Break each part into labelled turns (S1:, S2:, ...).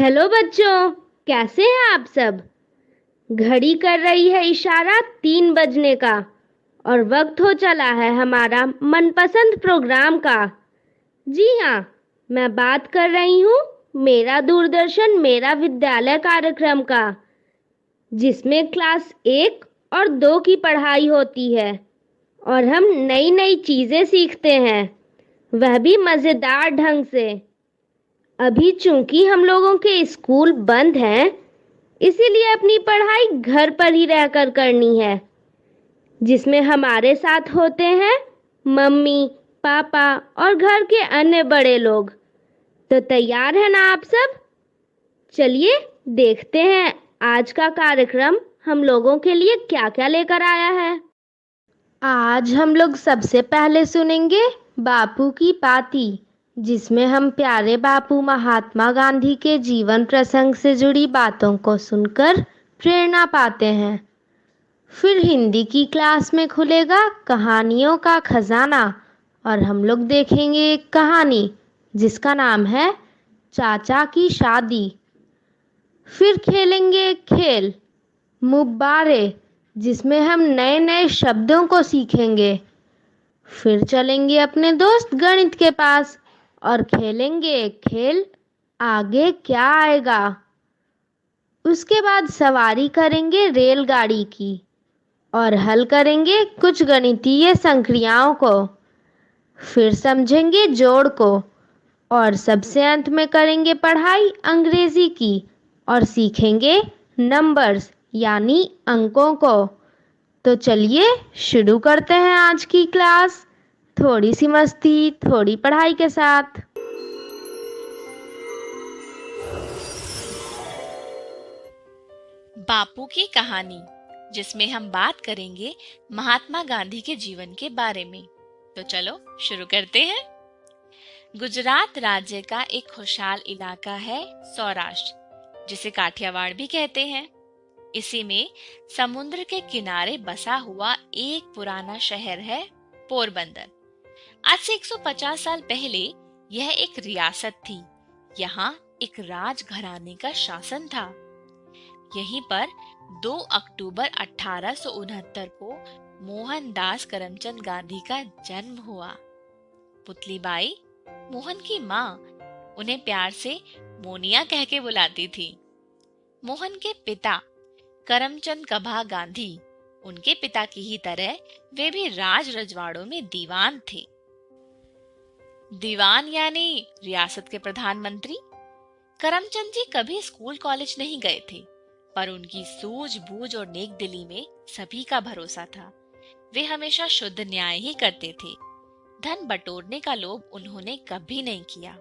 S1: Hello बच्चों, कैसे हैं आप सब। घड़ी कर रही है इशारा 3 बजने का और वक्त हो चला है हमारा मनपसंद प्रोग्राम का। जी हाँ, मैं बात कर रही हूँ मेरा दूरदर्शन मेरा विद्यालय कार्यक्रम का, जिसमें क्लास 1 और 2 की पढ़ाई होती है और हम नई नई चीजें सीखते हैं, वह भी मजेदार ढंग से। अभी चूंकि हम लोगों के स्कूल बंद हैं, इसीलिए अपनी पढ़ाई घर पर ही रहकर करनी है, जिसमें हमारे साथ होते हैं मम्मी, पापा और घर के अन्य बड़े लोग। तो तैयार हैं ना आप सब? चलिए देखते हैं आज का कार्यक्रम हम लोगों के लिए क्या क्या लेकर आया है। आज हम लोग सबसे पहले सुनेंगे बापू की पाती, जिसमें हम प्यारे बापू महात्मा गांधी के जीवन प्रसंग से जुड़ी बातों को सुनकर प्रेरणा पाते हैं। फिर हिंदी की क्लास में खुलेगा कहानियों का खजाना और हम लोग देखेंगे एक कहानी जिसका नाम है चाचा की शादी। फिर खेलेंगे एक खेल मुब्बारे, जिसमें हम नए नए शब्दों को सीखेंगे। फिर चलेंगे अपने दोस्त गणित के पास और खेलेंगे एक खेल आगे क्या आएगा। उसके बाद सवारी करेंगे रेलगाड़ी की और हल करेंगे कुछ गणितीय संक्रियाओं को। फिर समझेंगे जोड़ को और सबसे अंत में करेंगे पढ़ाई अंग्रेजी की और सीखेंगे नंबर्स यानी अंकों को। तो चलिए शुरू करते हैं आज की क्लास, थोड़ी सी मस्ती थोड़ी पढ़ाई के साथ।
S2: बापू की कहानी, जिसमें हम बात करेंगे महात्मा गांधी के जीवन के बारे में। तो चलो शुरू करते हैं। गुजरात राज्य का एक खुशहाल इलाका है सौराष्ट्र, जिसे काठियावाड़ भी कहते हैं। इसी में समुद्र के किनारे बसा हुआ एक पुराना शहर है पोरबंदर। आज से 150 साल पहले यह एक रियासत थी। यहाँ एक राजघराने का शासन था। यहीं पर 2 अक्टूबर 1869 को मोहनदास करमचंद गांधी का जन्म हुआ। पुतलीबाई, मोहन की माँ, उन्हें प्यार से मोनिया कह के बुलाती थी। मोहन के पिता करमचंद कभा गांधी, उनके पिता की ही तरह वे भी राज रजवाड़ों में दीवान थे। दीवान यानी रियासत के प्रधानमंत्री। करमचंद जी कभी स्कूल कॉलेज नहीं गए थे, पर उनकी सूझबूझ और नेक दिली में सभी का भरोसा था। वे हमेशा शुद्ध न्याय ही करते थे। धन बटोरने का लोभ उन्होंने कभी नहीं किया।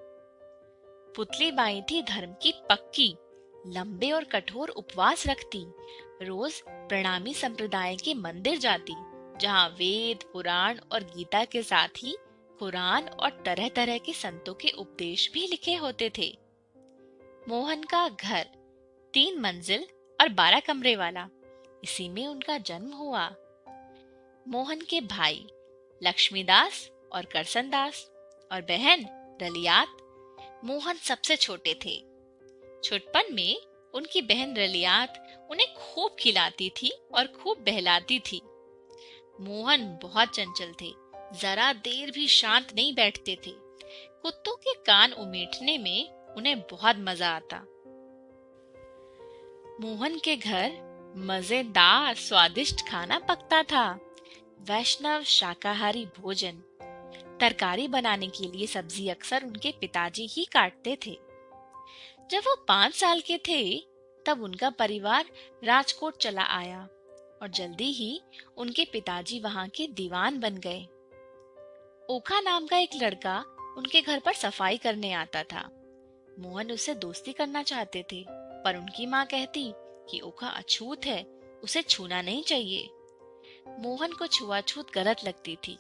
S2: पुतलीबाई थी धर्म की पक्की, लंबे और कठोर उपवास रखती, रोज प्रणामी संप्रदाय के मंदिर जाती, जहाँ वेद, पुराण और गीता के साथ ही कुरान और तरह तरह के संतों के उपदेश भी लिखे होते थे। मोहन का घर 3 मंजिल और 12 कमरे वाला, इसी में उनका जन्म हुआ। मोहन के भाई लक्ष्मीदास और करसनदास और बहन रलियात। मोहन सबसे छोटे थे। छोटपन में उनकी बहन रलियात उन्हें खूब खिलाती थी और खूब बहलाती थी। मोहन बहुत चंचल थे, जरा देर भी शांत नहीं बैठते थे। कुत्तों के कान उमेटने में उन्हें बहुत मजा आता। मोहन के घर मजेदार स्वादिष्ट खाना पकता था। वैष्णव शाकाहारी भोजन। तरकारी बनाने के लिए सब्जी अक्सर उनके पिताजी ही काटते थे। जब वो 5 साल के थे, तब उनका परिवार राजकोट चला आया और जल्दी ही उनके पिताजी वहां के दीवान बन गए। ओखा नाम का एक लड़का उनके घर पर सफाई करने आता था। मोहन उससे दोस्ती करना चाहते थे, पर उनकी माँ कहती कि ओखा अछूत है, उसे छूना नहीं चाहिए। मोहन को छुआछूत गलत लगती थी,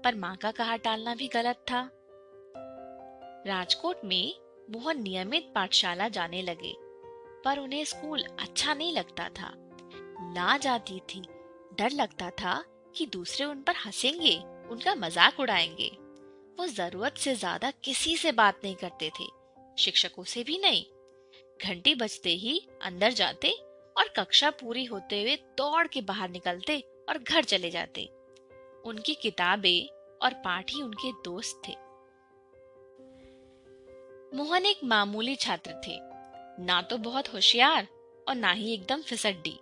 S2: पर माँ का कहा टालना भी गलत था। राजकोट में मोहन नियमित पाठशाला जाने लगे, पर उन्हें स्कूल अच्छा नहीं लगता था। लाज आती थी, डर लगता था कि दूसरे उन पर हंसेंगे, उनका मजाक उड़ाएंगे। वो जरूरत से ज्यादा किसी से बात नहीं करते थे, शिक्षकों से भी नहीं। घंटी बजते ही अंदर जाते और कक्षा पूरी होते हुए दौड़ के बाहर निकलते और घर चले जाते। उनकी किताबें और पाठ ही उनके दोस्त थे। मोहन एक मामूली छात्र थे, ना तो बहुत होशियार और ना ही एकदम फिसड्डी।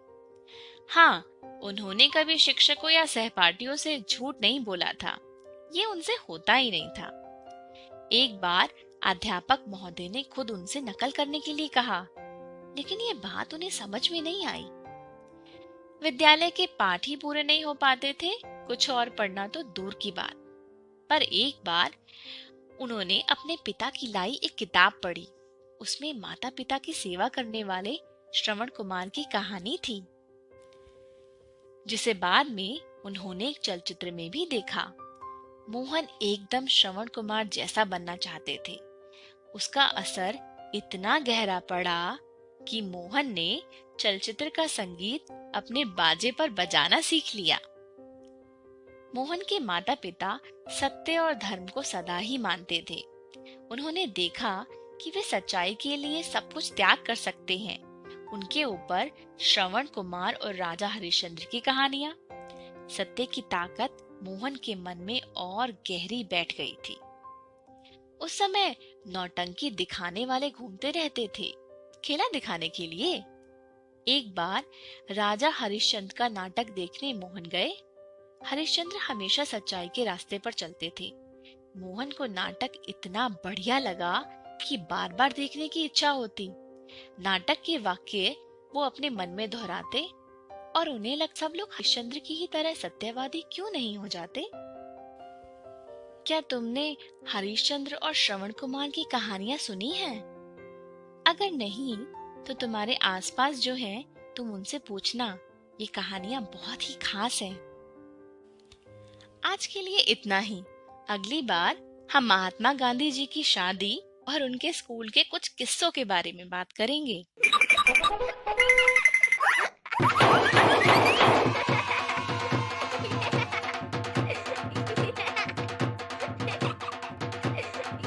S2: हाँ, उन्होंने कभी शिक्षकों या सहपाठियों से झूठ नहीं बोला था, ये उनसे होता ही नहीं था। एक बार अध्यापक महोदय ने खुद उनसे नकल करने के लिए कहा, लेकिन ये बात उन्हें समझ में नहीं आई। विद्यालय के पाठ ही पूरे नहीं हो पाते थे, कुछ और पढ़ना तो दूर की बात। पर एक बार उन्होंने अपने पिता की लाई एक किताब पढ़ी। उसमें माता पिता की सेवा करने वाले श्रवण कुमार की कहानी थी, जिसे बाद में उन्होंने एक चलचित्र में भी देखा। मोहन एकदम श्रवण कुमार जैसा बनना चाहते थे। उसका असर इतना गहरा पड़ा कि मोहन ने चलचित्र का संगीत अपने बाजे पर बजाना सीख लिया। मोहन के माता पिता सत्य और धर्म को सदा ही मानते थे। उन्होंने देखा कि वे सच्चाई के लिए सब कुछ त्याग कर सकते हैं। उनके ऊपर श्रवण कुमार और राजा हरिश्चंद्र की कहानियां, सत्य की ताकत मोहन के मन में और गहरी बैठ गई थी। उस समय नौटंकी दिखाने वाले घूमते रहते थे, खेला दिखाने के लिए। एक बार राजा हरिश्चंद्र का नाटक देखने मोहन गए। हरिश्चंद्र हमेशा सच्चाई के रास्ते पर चलते थे। मोहन को नाटक इतना बढ़िया लगा कि बार बार देखने की इच्छा होती। नाटक के वाक्य वो अपने मन में दोहराते और उन्हें सब लोग हरिश्चंद्र की ही तरह सत्यवादी क्यों नहीं हो जाते। क्या तुमने हरिश्चंद्र और श्रवण कुमार की कहानियां सुनी हैं? अगर नहीं तो तुम्हारे आसपास जो हैं, तुम उनसे पूछना, ये कहानियां बहुत ही खास हैं। आज के लिए इतना ही। अगली बार हम महात्मा गांधी जी की शादी और उनके स्कूल के कुछ किस्सों के बारे में बात करेंगे।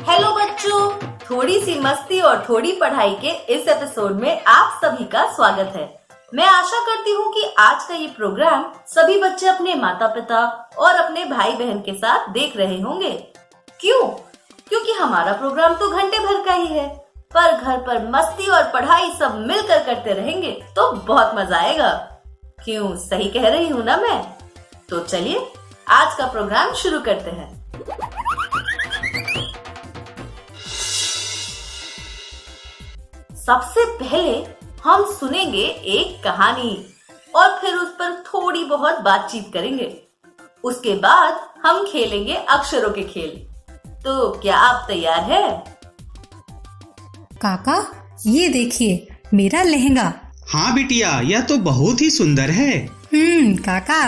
S3: हेलो बच्चों, थोड़ी सी मस्ती और थोड़ी पढ़ाई के इस एपिसोड में आप सभी का स्वागत है। मैं आशा करती हूँ कि आज का ये प्रोग्राम सभी बच्चे अपने माता पिता और अपने भाई बहन के साथ देख रहे होंगे। क्यों? क्योंकि हमारा प्रोग्राम तो घंटे भर का ही है, पर घर पर मस्ती और पढ़ाई सब मिलकर करते रहेंगे तो बहुत मजा आएगा। क्यों, सही कह रही हूँ ना मैं? तो चलिए आज का प्रोग्राम शुरू करते हैं। सबसे पहले हम सुनेंगे एक कहानी और फिर उस पर थोड़ी बहुत बातचीत करेंगे। उसके बाद हम खेलेंगे अक्षरों के खेल। तो क्या आप तैयार हैं?
S4: काका, ये देखिए मेरा लहंगा।
S5: हाँ बिटिया, यह तो बहुत ही सुंदर है।
S4: काका,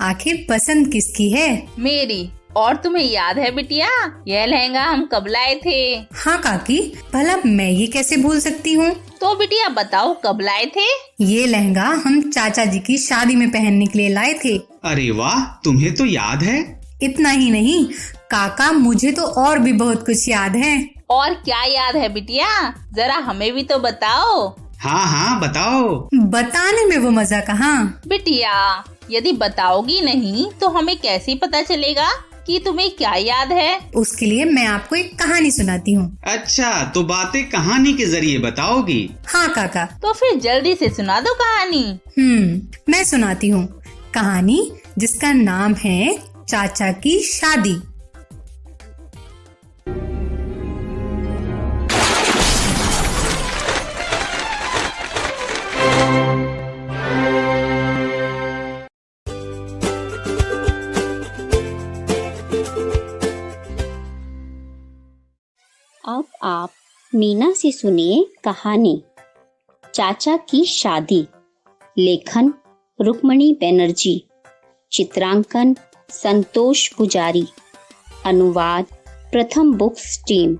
S4: आखिर पसंद किसकी है?
S6: मेरी। और तुम्हें याद है बिटिया, यह लहंगा हम कब लाए थे?
S4: हाँ काकी, भला मैं ये कैसे भूल सकती हूँ।
S6: तो बिटिया बताओ, कब लाए थे?
S4: ये लहंगा हम चाचा जी की शादी में पहनने के लिए लाए थे।
S5: अरे वाह, तुम्हें तो याद है।
S4: इतना ही नहीं काका, मुझे तो और भी बहुत कुछ याद है।
S6: और क्या याद है बिटिया, जरा हमें भी तो बताओ।
S5: हाँ हाँ बताओ।
S4: बताने में वो मजा कहाँ।
S6: बिटिया, यदि बताओगी नहीं तो हमें कैसे पता चलेगा कि तुम्हें क्या याद है?
S4: उसके लिए मैं आपको एक कहानी सुनाती हूँ।
S5: अच्छा, तो बातें कहानी के जरिए बताओगी?
S4: हाँ काका।
S6: तो फिर जल्दी से सुना दो कहानी।
S4: मैं सुनाती हूँ कहानी, जिसका नाम है चाचा की शादी।
S7: अब आप मीना से सुनिए कहानी चाचा की शादी। लेखन रुक्मणी बनर्जी, चित्रांकन संतोष पुजारी, अनुवाद प्रथम बुक्स टीम,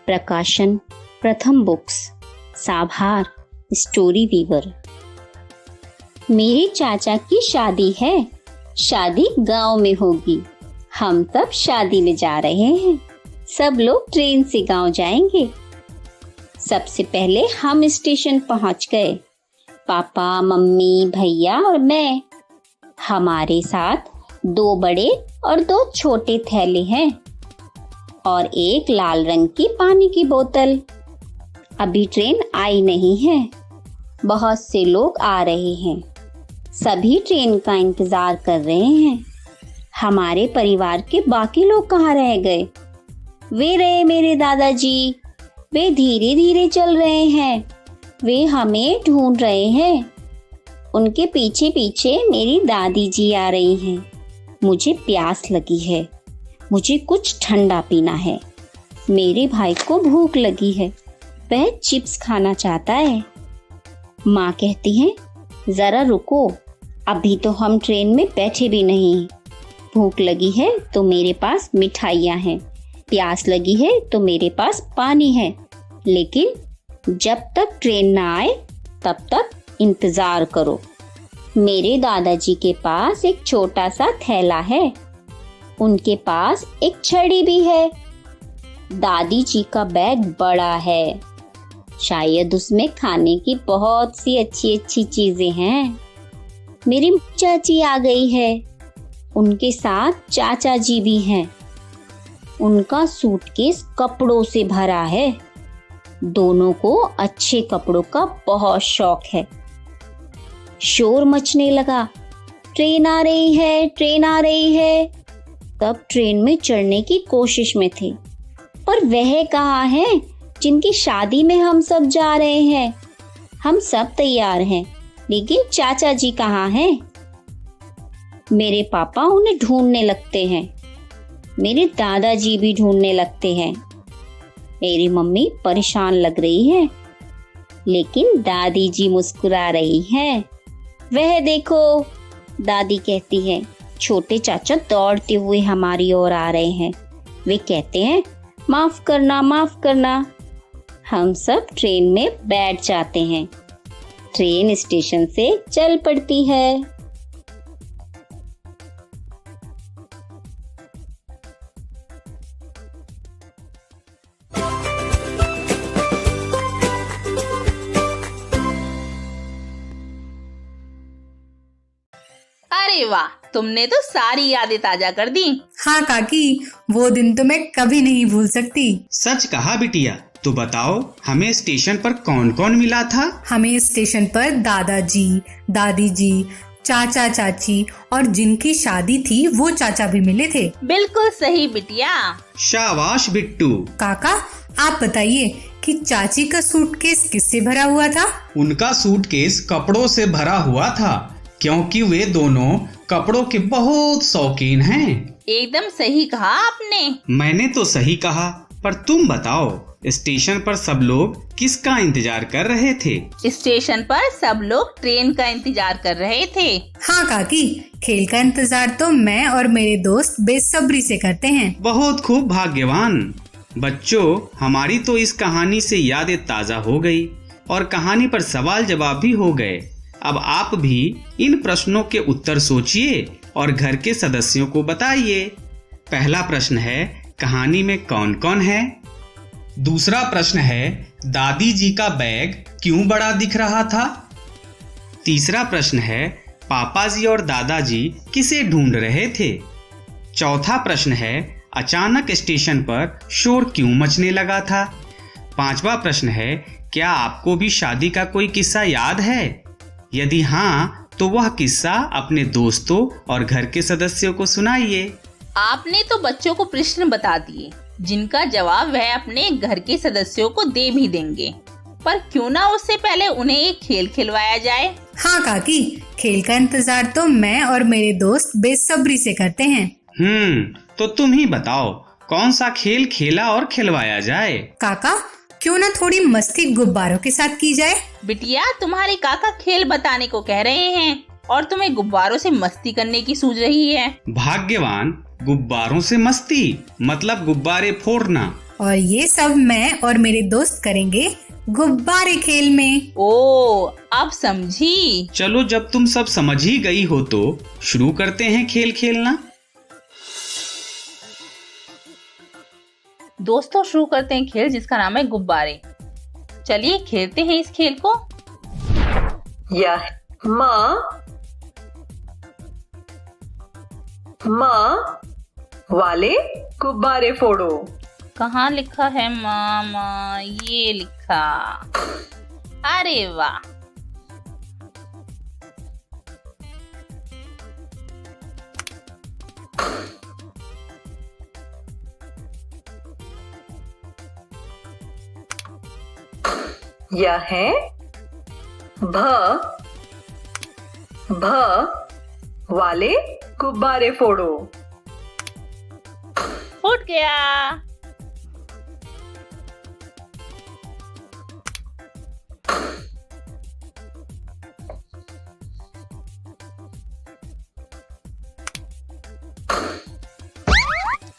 S7: प्रकाशन प्रथम बुक्स, साभार स्टोरी वीवर। मेरे चाचा की शादी है, शादी गांव में होगी। हम तब शादी में जा रहे हैं, सब लोग ट्रेन से गांव जाएंगे। सबसे पहले हम स्टेशन पहुंच गए। पापा, मम्मी, भैया और मैं। हमारे साथ 2 बड़े और 2 छोटे थैले हैं और एक लाल रंग की पानी की बोतल। अभी ट्रेन आई नहीं है। बहुत से लोग आ रहे हैं। सभी ट्रेन का इंतजार कर रहे हैं। हमारे परिवार के बाकी लोग कहाँ रह गए? वे रहे मेरे दादाजी। वे धीरे धीरे चल रहे हैं। वे हमें ढूंढ रहे हैं। उनके पीछे पीछे मेरी दादी जी आ रही हैं। मुझे प्यास लगी है। मुझे कुछ ठंडा पीना है। मेरे भाई को भूख लगी है। वह चिप्स खाना चाहता है। माँ कहती है, जरा रुको, अभी तो हम ट्रेन में बैठे भी नहीं। भूख लगी है तो मेरे पास मिठाइयाँ हैं। प्यास लगी है तो मेरे पास पानी है। लेकिन जब तक ट्रेन ना आए तब तक इंतजार करो। मेरे दादाजी के पास एक छोटा सा थैला है। उनके पास एक छड़ी भी है। दादी जी का बैग बड़ा है। शायद उसमें खाने की बहुत सी अच्छी अच्छी चीजें हैं। मेरी चाची आ गई है। उनके साथ चाचा जी भी हैं। उनका सूटकेस कपड़ों से भरा है। दोनों को अच्छे कपड़ों का बहुत शौक है। शोर मचने लगा, ट्रेन आ रही है, ट्रेन आ रही है। तब ट्रेन में चढ़ने की कोशिश में थे, पर वह कहाँ हैं जिनकी शादी में हम सब जा रहे हैं? हम सब तैयार हैं, लेकिन चाचा जी कहाँ हैं? मेरे पापा उन्हें ढूंढने लगते हैं। मेरे दादाजी भी ढूंढने लगते हैं। मेरी मम्मी परेशान लग रही है, लेकिन दादी जी मुस्कुरा रही हैं। वह देखो, दादी कहती है। छोटे चाचा दौड़ते हुए हमारी ओर आ रहे हैं। वे कहते हैं, माफ करना, माफ करना। हम सब ट्रेन में बैठ जाते हैं। ट्रेन स्टेशन से चल पड़ती है।
S6: अरे वाह, तुमने तो सारी यादें ताजा कर दी।
S4: हाँ काकी, वो दिन तो मैं कभी नहीं भूल सकती।
S5: सच कहा बिटिया। तो बताओ, हमें स्टेशन पर कौन कौन मिला था?
S4: हमें स्टेशन पर दादाजी, दादी जी, चाचा चाची और जिनकी शादी थी वो चाचा भी मिले थे।
S6: बिल्कुल सही बिटिया।
S5: शाबाश बिट्टू।
S4: काका, आप बताइए कि चाची का सूटकेस किससे भरा हुआ था?
S5: उनका सूटकेस कपड़ों से भरा हुआ था, क्योंकि वे दोनों कपड़ों के बहुत शौकीन हैं।
S6: एकदम सही कहा आपने।
S5: मैंने तो सही कहा, पर तुम बताओ, स्टेशन पर सब लोग किसका इंतजार कर रहे थे?
S6: स्टेशन पर सब लोग ट्रेन का इंतजार कर रहे थे।
S4: हाँ काकी, खेल का इंतजार तो मैं और मेरे दोस्त बेसब्री से करते हैं।
S5: बहुत खूब, भाग्यवान बच्चों। हमारी तो इस कहानी से यादें ताजा हो गई और कहानी पर सवाल जवाब भी हो गए। अब आप भी इन प्रश्नों के उत्तर सोचिए और घर के सदस्यों को बताइए। पहला प्रश्न है, कहानी में कौन कौन है? दूसरा प्रश्न है, दादी जी का बैग क्यों बड़ा दिख रहा था? तीसरा प्रश्न है, पापा जी और दादाजी किसे ढूंढ रहे थे? चौथा प्रश्न है, अचानक स्टेशन पर शोर क्यों मचने लगा था? पांचवा प्रश्न है, क्या आपको भी शादी का कोई किस्सा याद है? यदि हाँ, तो वह किस्सा अपने दोस्तों और घर के सदस्यों को सुनाइए।
S6: आपने तो बच्चों को प्रश्न बता दिए, जिनका जवाब वह अपने घर के सदस्यों को दे भी देंगे। पर क्यों ना उससे पहले उन्हें एक खेल खिलवाया जाए।
S4: हाँ काकी, खेल का इंतजार तो मैं और मेरे दोस्त बेसब्री से करते हैं।
S5: तो तुम ही बताओ, कौन सा खेल खेला और खिलवाया जाए?
S4: काका, क्यों ना थोड़ी मस्ती गुब्बारों के साथ की जाए?
S6: बिटिया, तुम्हारे काका खेल बताने को कह रहे हैं और तुम्हें गुब्बारों से मस्ती करने की सूझ रही है।
S5: भाग्यवान, गुब्बारों से मस्ती मतलब गुब्बारे फोड़ना।
S4: और ये सब मैं और मेरे दोस्त करेंगे गुब्बारे खेल में।
S6: ओ, अब समझी।
S5: चलो, जब तुम सब समझ ही गई हो तो शुरू करते हैं खेल खेलना।
S6: दोस्तों, शुरू करते हैं खेल जिसका नाम है गुब्बारे। चलिए खेलते हैं इस खेल को।
S8: यह माँ वाले गुब्बारे फोड़ो।
S6: कहाँ लिखा है मामा? ये लिखा। अरे वाह!
S8: यह है भ वाले गुब्बारे फोड़ो।
S6: फूट गया।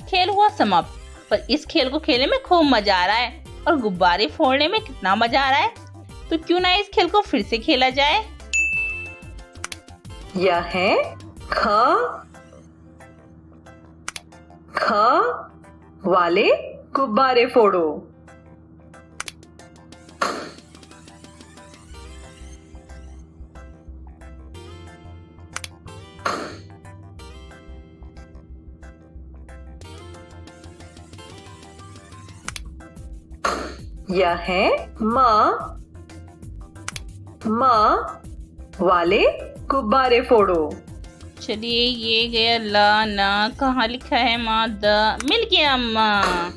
S6: खेल हुआ समाप्त। पर इस खेल को खेलने में खूब मजा आ रहा है और गुब्बारे फोड़ने में कितना मजा आ रहा है। तो क्यों ना इस खेल को फिर से खेला जाए।
S8: यह है ख वाले गुब्बारे फोड़ो। यह है माँ वाले गुब्बारे फोड़ो।
S6: चलिए ये गया ला ना। कहाँ लिखा है माँ? द। मिल गया माँ।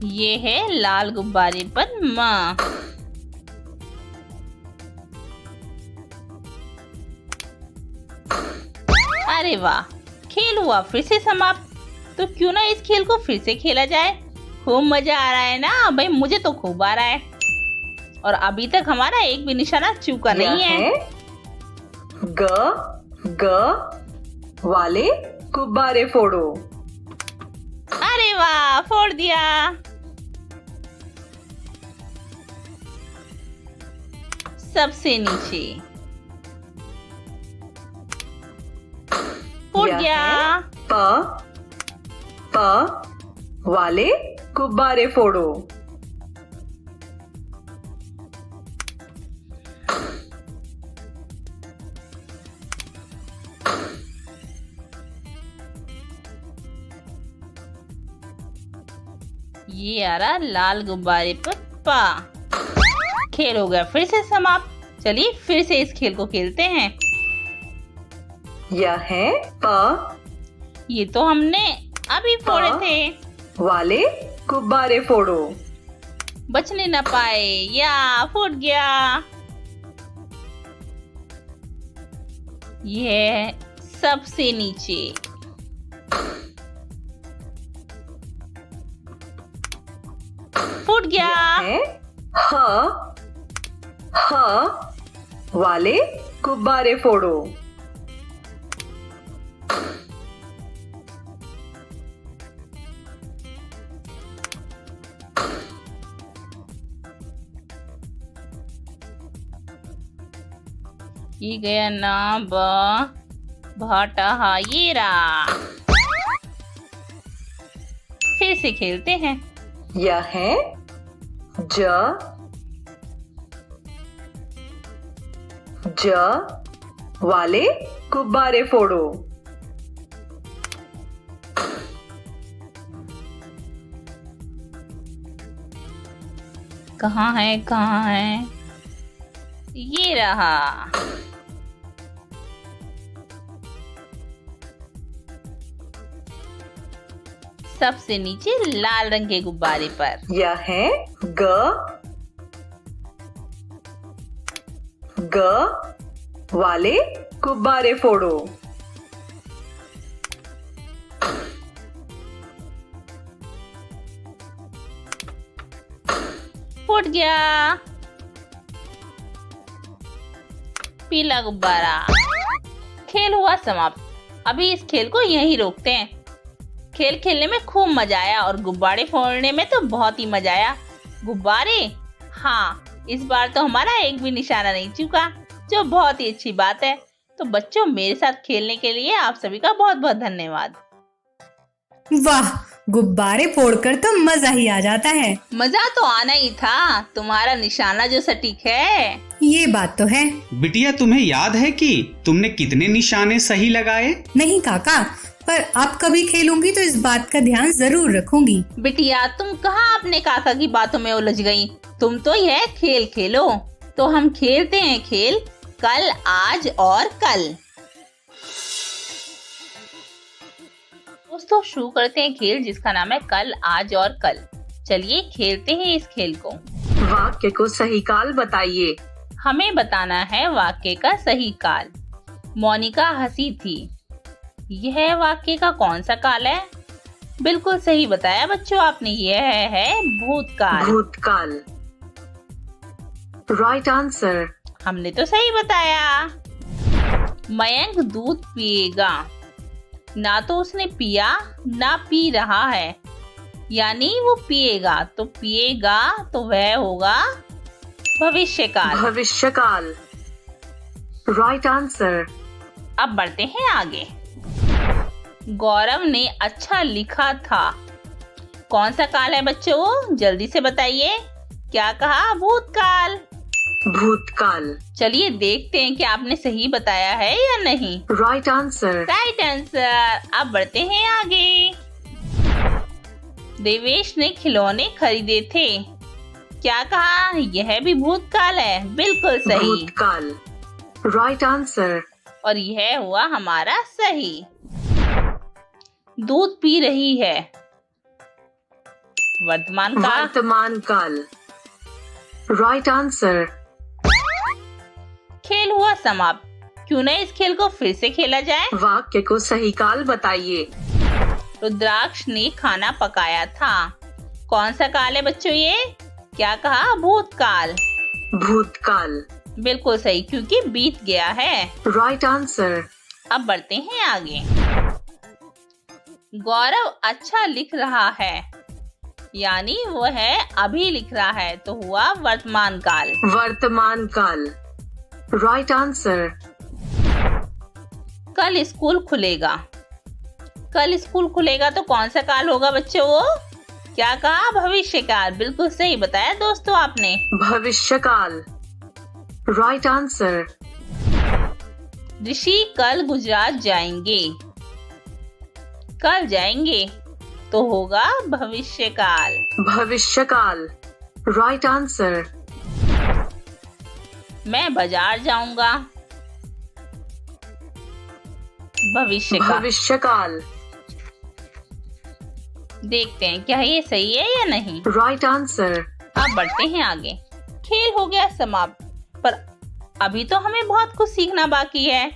S6: ये है लाल गुब्बारे पर माँ। अरे वाह! खेल हुआ फिर से समाप्त। तो क्यों ना इस खेल को फिर से खेला जाए। खूब मजा आ रहा है ना भाई? मुझे तो खूब आ रहा है। और अभी तक हमारा एक भी निशाना चूका नहीं है।
S8: ग वाले गुब्बारे फोड़ो।
S6: अरे वाह! फोड़ दिया। सबसे नीचे फूट गया।
S8: प वाले गुब्बारे फोड़ो।
S6: ये आ रहा लाल गुब्बारे पर पा। खेल हो गया फिर से समाप्त। चलिए फिर से इस खेल को खेलते हैं।
S8: यह है प
S6: ये तो हमने अभी फोड़े थे।
S8: वाले गुब्बारे फोड़ो।
S6: बचने न पाए या फूट गया। ये सबसे नीचे फूट गया।
S8: है ह वाले गुब्बारे फोड़ो।
S6: ये गया ना भाटा ये रहा। फिर से खेलते हैं।
S8: यह है ज वाले गुब्बारे फोड़ो।
S6: कहाँ है? ये रहा। सबसे नीचे लाल रंग के गुब्बारे पर।
S8: यह है ग वाले गुब्बारे फोड़ो।
S6: फूट गया। पीला गुब्बारा। खेल हुआ समाप्त। अभी इस खेल को यहीं रोकते हैं। खेल खेलने में खूब मजा आया और गुब्बारे फोड़ने में तो बहुत ही मजा आया। गुब्बारे, हाँ, इस बार तो हमारा एक भी निशाना नहीं चूका, जो बहुत ही अच्छी बात है। तो बच्चों, मेरे साथ खेलने के लिए आप सभी का बहुत बहुत धन्यवाद।
S4: वाह गुब्बारे फोड़कर तो मजा ही आ जाता है।
S6: मजा तो आना ही था, तुम्हारा निशाना जो सटीक है।
S4: ये बात तो है।
S5: बिटिया, तुम्हें याद है कि तुमने कितने निशाने सही लगाए?
S4: नहीं काका, पर अब कभी खेलूंगी तो इस बात का ध्यान जरूर रखूंगी।
S6: बिटिया, तुम कहाँ अपने काका की बातों में उलझ गई? तुम तो यह खेल खेलो। तो हम खेलते हैं खेल कल, आज और कल। दोस्तों, शुरू करते हैं खेल जिसका नाम है कल, आज और कल। चलिए खेलते हैं इस खेल को।
S8: वाक्य को सही काल बताइए।
S6: हमें बताना है वाक्य का सही काल। मोनिका हंसी थी। यह वाक्य का कौन सा काल है? बिल्कुल सही बताया बच्चों आपने, यह है भूतकाल।
S8: भूतकाल। Right answer.
S6: हमने तो सही बताया। मयंक दूध पिएगा। ना तो उसने पिया ना पी रहा है, यानी वो पिएगा। तो पिएगा तो वह होगा भविष्यकाल।
S8: भविष्यकाल। Right answer.
S6: अब बढ़ते हैं आगे। गौरव ने अच्छा लिखा था। कौन सा काल है बच्चों? जल्दी से बताइए। क्या कहा? भूतकाल।
S8: भूतकाल।
S6: चलिए देखते हैं कि आपने सही बताया है या नहीं।
S8: Right answer.
S6: Right answer. अब बढ़ते हैं आगे। देवेश ने खिलौने खरीदे थे। क्या कहा? यह भी भूतकाल है। बिल्कुल सही।
S8: भूतकाल। Right answer.
S6: और यह हुआ हमारा सही। दूध पी रही है। वर्तमान काल।
S8: वर्तमान काल। Right answer.
S6: खेल हुआ समाप्त। क्यों न इस खेल को फिर से खेला जाए?
S8: वाक्य को सही काल बताइए।
S6: रुद्राक्ष ने खाना पकाया था। कौन सा काल है बच्चों ये? क्या कहा? भूतकाल।
S8: भूतकाल।
S6: बिल्कुल सही, क्योंकि बीत गया है।
S8: Right answer.
S6: अब बढ़ते हैं आगे। गौरव अच्छा लिख रहा है, यानी वो है अभी लिख रहा है, तो हुआ वर्तमान काल।
S8: वर्तमान काल। Right answer.
S6: कल स्कूल खुलेगा। कल स्कूल खुलेगा तो कौन सा काल होगा बच्चों वो? क्या कहा? भविष्य काल। बिल्कुल सही बताया दोस्तों आपने।
S8: भविष्यकाल। Right answer.
S6: ऋषि कल गुजरात जाएंगे। कल जाएंगे तो होगा भविष्य काल।
S8: भविष्यकाल। Right answer.
S6: मैं बाजार जाऊंगा। भविष्य काल।
S8: भविष्यकाल।
S6: देखते हैं क्या ये सही है या नहीं।
S8: Right answer.
S6: अब बढ़ते हैं आगे। खेल हो गया समाप्त, पर अभी तो हमें बहुत कुछ सीखना बाकी है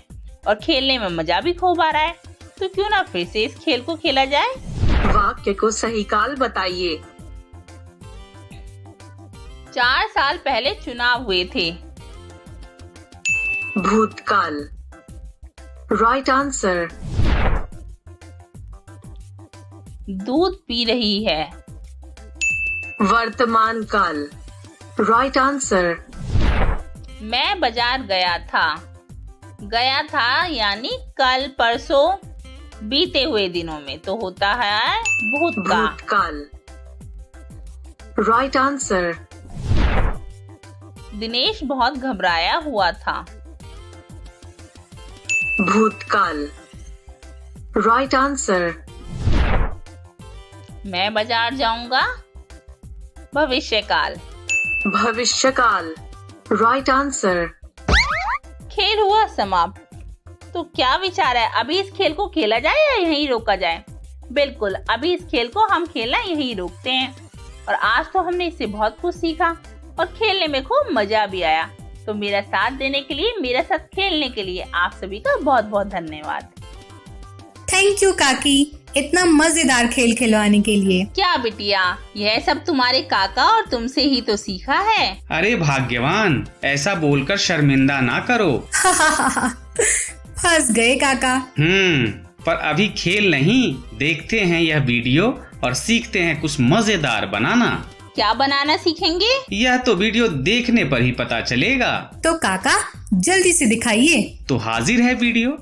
S6: और खेलने में मजा भी खूब आ रहा है। तो क्यों ना फिर से इस खेल को खेला जाए।
S8: वाक्य को सही काल बताइए।
S6: 4 साल पहले चुनाव हुए थे।
S8: भूतकाल। Right answer.
S6: दूध पी रही है।
S8: वर्तमान काल। Right answer.
S6: मैं बाजार गया था। गया था यानी कल, परसों, बीते हुए दिनों में, तो होता है भूतकाल।
S8: भूतकाल। Right answer.
S6: दिनेश बहुत घबराया हुआ था।
S8: भूतकाल। Right answer.
S6: मैं बाजार जाऊंगा। भविष्यकाल।
S8: भविष्यकाल। Right answer.
S6: खेल हुआ समाप्त। तो क्या विचार है, अभी इस खेल को खेला जाए या यहीं रोका जाए? बिल्कुल, अभी इस खेल को हम खेलना यहीं रोकते हैं। और आज तो हमने इससे बहुत कुछ सीखा और खेलने में खूब मजा भी आया। तो मेरा साथ देने के लिए, मेरे साथ खेलने के लिए आप सभी का बहुत बहुत धन्यवाद।
S4: थैंक यू काकी, इतना मजेदार खेल खिलवाने के लिए।
S6: क्या बिटिया, यह सब तुम्हारे काका और तुमसे ही तो सीखा है।
S5: अरे भाग्यवान, ऐसा बोलकर शर्मिंदा ना करो।
S4: फंस गए काका।
S5: पर अभी खेल नहीं, देखते हैं यह वीडियो और सीखते हैं कुछ मजेदार बनाना।
S6: क्या बनाना सीखेंगे?
S5: यह तो वीडियो देखने पर ही पता चलेगा।
S4: तो काका जल्दी से दिखाइए।
S5: तो हाजिर है वीडियो।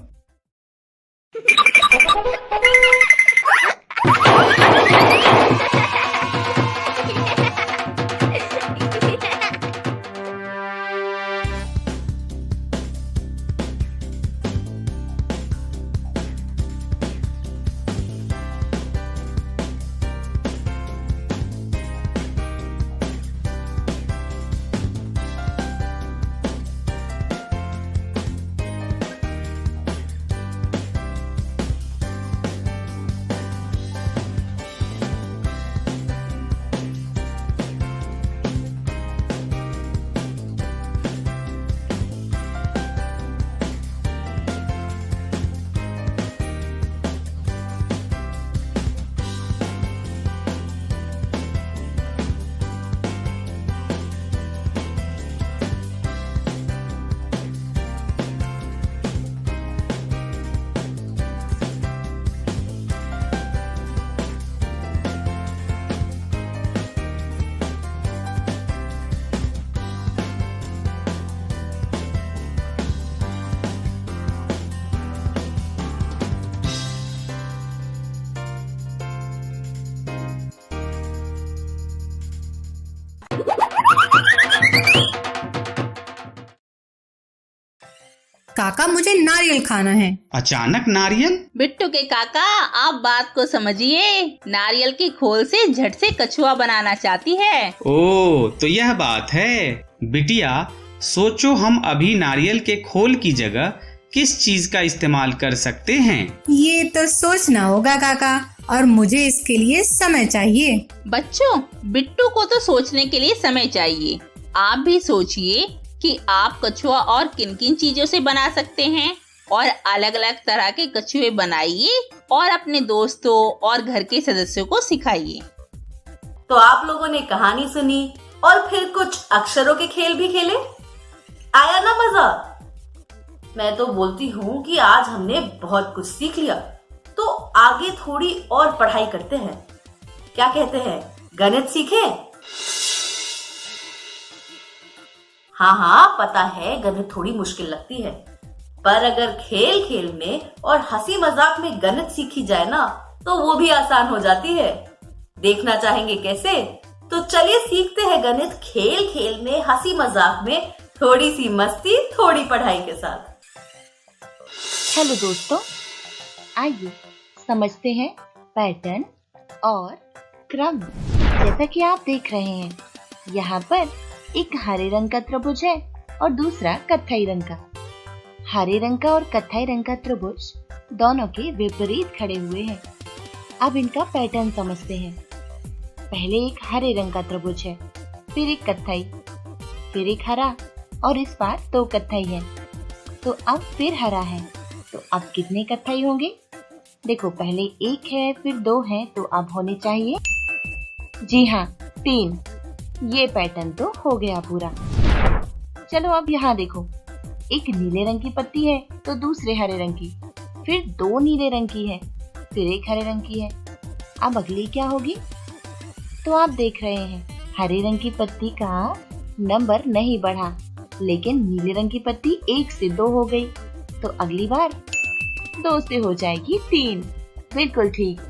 S4: काका मुझे नारियल खाना है।
S5: अचानक नारियल?
S6: बिट्टू के काका, आप बात को समझिए। नारियल की खोल से झट से कछुआ बनाना चाहती है।
S5: ओ, तो यह बात है। बिटिया, सोचो हम अभी नारियल के खोल की जगह किस चीज का इस्तेमाल कर सकते हैं?
S4: ये तो सोचना होगा काका, और मुझे इसके लिए समय चाहिए।
S6: बच्चों, बिट्टू को तो सोचने के लिए समय चाहिए। आप भी सोचिए कि आप कछुआ और किन किन चीजों से बना सकते हैं, और अलग अलग तरह के कछुए बनाइए और अपने दोस्तों और घर के सदस्यों को सिखाइए।
S3: तो आप लोगों ने कहानी सुनी और फिर कुछ अक्षरों के खेल भी खेले। आया ना मजा? मैं तो बोलती हूँ कि आज हमने बहुत कुछ सीख लिया, तो आगे थोड़ी और पढ़ाई करते हैं। क्या कहते हैं, गणित सीखें? हाँ, पता है गणित थोड़ी मुश्किल लगती है, पर अगर खेल खेल में और हंसी मजाक में गणित सीखी जाए ना, तो वो भी आसान हो जाती है। देखना चाहेंगे कैसे? तो चलिए सीखते हैं गणित खेल खेल में, हंसी मजाक में, थोड़ी सी मस्ती, थोड़ी पढ़ाई के साथ।
S9: हेलो दोस्तों, आइए समझते हैं पैटर्न और क्रम। जैसा कि आप देख रहे हैं, यहाँ पर एक हरे रंग का त्रिभुज है और दूसरा कत्थई रंग का। हरे रंग का और कत्थई रंग का त्रिभुज दोनों के विपरीत खड़े हुए हैं। अब इनका पैटर्न समझते हैं। पहले एक हरे रंग का त्रिभुज है, फिर एक कत्थई, फिर एक हरा, और इस बार 2 कत्थई है। तो अब फिर हरा है, तो अब कितने कत्थई होंगे? देखो, पहले 1 है, फिर 2 है, तो अब होने चाहिए, जी हाँ, 3। ये पैटर्न तो हो गया पूरा। चलो अब यहाँ देखो, एक नीले रंग की पत्ती है तो दूसरे हरे रंग की, फिर 2 नीले रंग की है, फिर एक हरे रंग की है। अब अगली क्या होगी? तो आप देख रहे हैं, हरे रंग की पत्ती का नंबर नहीं बढ़ा, लेकिन नीले रंग की पत्ती 1 से 2 हो गई, तो अगली बार 2 से हो जाएगी 3। बिल्कुल ठीक।